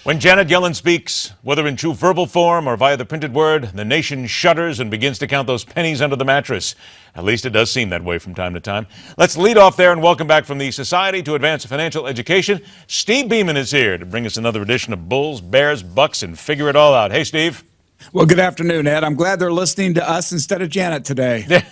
When Janet Yellen speaks, whether in true verbal form or via the printed word, the nation shudders and begins to count those pennies under the mattress. At least it does seem that way from time to time. Let's lead off there and welcome back from the Society to Advance Financial Education. Steve Beeman is here to bring us another edition of Bulls, Bears, Bucks, and figure it all out. Hey, Steve. Well, good afternoon, Ed. I'm glad they're listening to us instead of Janet today.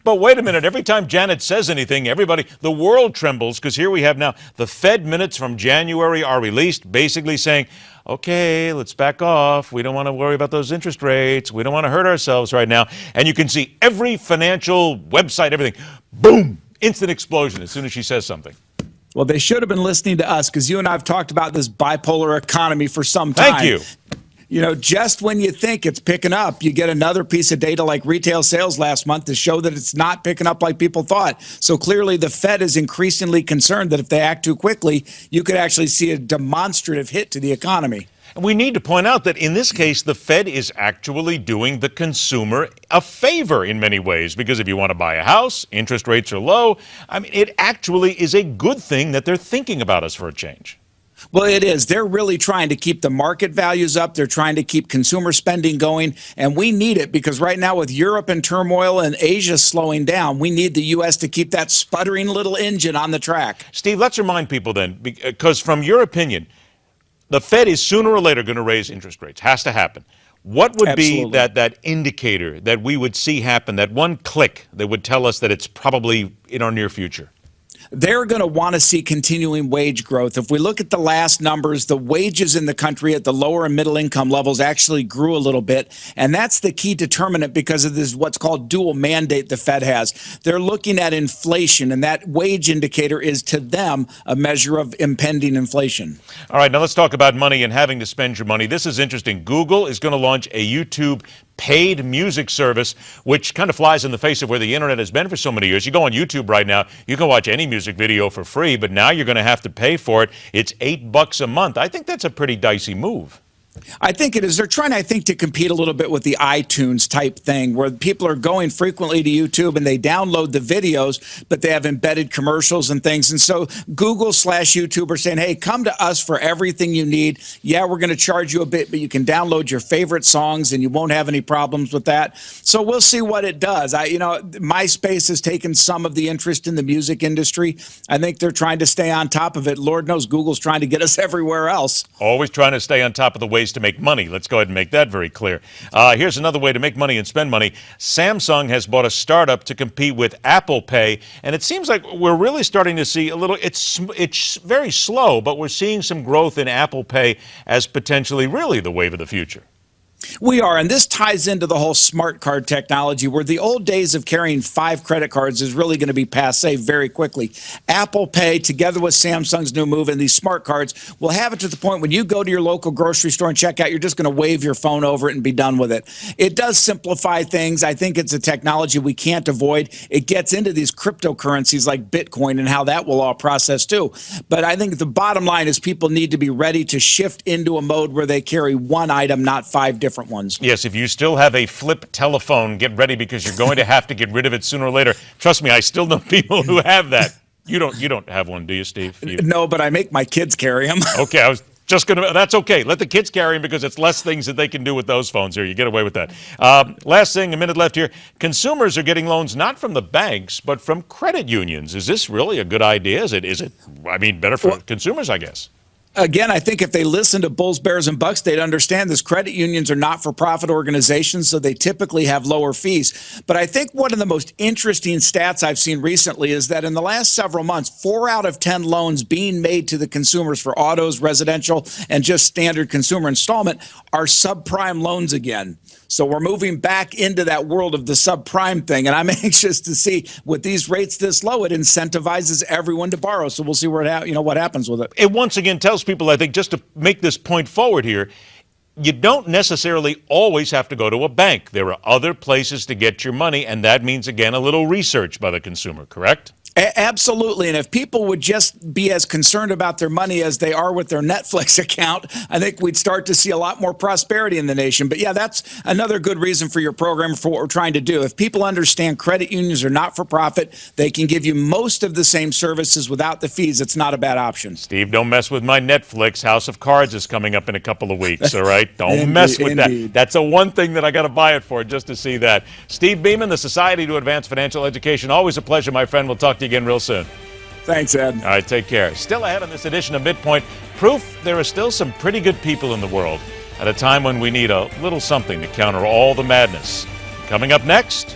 But wait a minute. Every time Janet says anything, the world trembles, because here we have now the Fed minutes from January are released, basically saying, okay, let's back off. We don't want to worry about those interest rates. We don't want to hurt ourselves right now. And you can see every financial website, everything, boom, instant explosion as soon as she says something. Well, they should have been listening to us because you and I have talked about this bipolar economy for some time. Thank you. You know, just when you think it's picking up, you get another piece of data like retail sales last month to show that it's not picking up like people thought. So clearly the Fed is increasingly concerned that if they act too quickly, you could actually see a demonstrative hit to the economy. We need to point out that in this case, the Fed is actually doing the consumer a favor in many ways, because if you want to buy a house, interest rates are low. I mean, it actually is a good thing that they're thinking about us for a change. Well, it is. They're really trying to keep the market values up. They're trying to keep consumer spending going. And we need it because right now with Europe in turmoil and Asia slowing down, we need the U.S. to keep that sputtering little engine on the track. Steve, let's remind people then, because from your opinion, the Fed is sooner or later going to raise interest rates. Has to happen. What would be that indicator that we would see happen, that one click that would tell us that it's probably in our near future? They're going to want to see continuing wage growth. If we look at the last numbers, the wages in the country at the lower and middle income levels actually grew a little bit. And that's the key determinant because of this what's called dual mandate the Fed has. They're looking at inflation, and that wage indicator is to them a measure of impending inflation. All right, now let's talk about money and having to spend your money. This is interesting. Google is going to launch a YouTube paid music service, which kind of flies in the face of where the internet has been for so many years. You go on YouTube right now, you can watch any music video for free, but now you're going to have to pay for it. It's $8 a month. I think that's a pretty dicey move. I think it is. They're trying, I think, to compete a little bit with the iTunes type thing where people are going frequently to YouTube and they download the videos, but they have embedded commercials and things. And so Google/YouTube are saying, hey, come to us for everything you need. Yeah, we're going to charge you a bit, but you can download your favorite songs and you won't have any problems with that. So we'll see what it does. MySpace has taken some of the interest in the music industry. I think they're trying to stay on top of it. Lord knows Google's trying to get us everywhere else. Always trying to stay on top of the ways to make money. Let's go ahead and make that very clear. Here's another way to make money and spend money. Samsung has bought a startup to compete with Apple Pay, and it seems like we're really starting to see a little, it's very slow, but we're seeing some growth in Apple Pay as potentially really the wave of the future. We are, and this ties into the whole smart card technology where the old days of carrying 5 credit cards is really going to be passé very quickly. Apple Pay, together with Samsung's new move and these smart cards, will have it to the point when you go to your local grocery store and check out, you're just going to wave your phone over it and be done with it. It does simplify things. I think it's a technology we can't avoid. It gets into these cryptocurrencies like Bitcoin and how that will all process too. But I think the bottom line is people need to be ready to shift into a mode where they carry one item, not 5 different ones. Yes, if you still have a flip telephone, get ready because you're going to have to get rid of it sooner or later. Trust me, I still know people who have that. You don't have one, do you, Steve? No, but I make my kids carry them. Okay, I was just going to, that's okay. Let the kids carry them because it's less things that they can do with those phones here. You get away with that. Last thing, a minute left here. Consumers are getting loans not from the banks, but from credit unions. Is this really a good idea? Is it better for consumers, I guess? Again, I think if they listen to Bulls, Bears, and Bucks, they'd understand this. Credit unions are not-for-profit organizations, so they typically have lower fees. But I think one of the most interesting stats I've seen recently is that in the last several months, 4 out of 10 loans being made to the consumers for autos, residential, and just standard consumer installment are subprime loans again. So we're moving back into that world of the subprime thing, and I'm anxious to see with these rates this low, it incentivizes everyone to borrow. So we'll see what happens with it. It once again tells people, I think, just to make this point forward here, you don't necessarily always have to go to a bank. There are other places to get your money, and that means, again, a little research by the consumer, correct? Absolutely. And if people would just be as concerned about their money as they are with their Netflix account, I think we'd start to see a lot more prosperity in the nation. But yeah, that's another good reason for your program, for what we're trying to do. If people understand credit unions are not for profit, they can give you most of the same services without the fees. It's not a bad option. Steve, don't mess with my Netflix. House of Cards is coming up in a couple of weeks, all right? Don't mess with that. That's the one thing that I got to buy it for, just to see that. Steve Beeman, the Society to Advance Financial Education. Always a pleasure, my friend. We'll talk to you again real soon. Thanks, Ed. All right, take care. Still ahead on this edition of MidPoint, proof there are still some pretty good people in the world at a time when we need a little something to counter all the madness. Coming up next,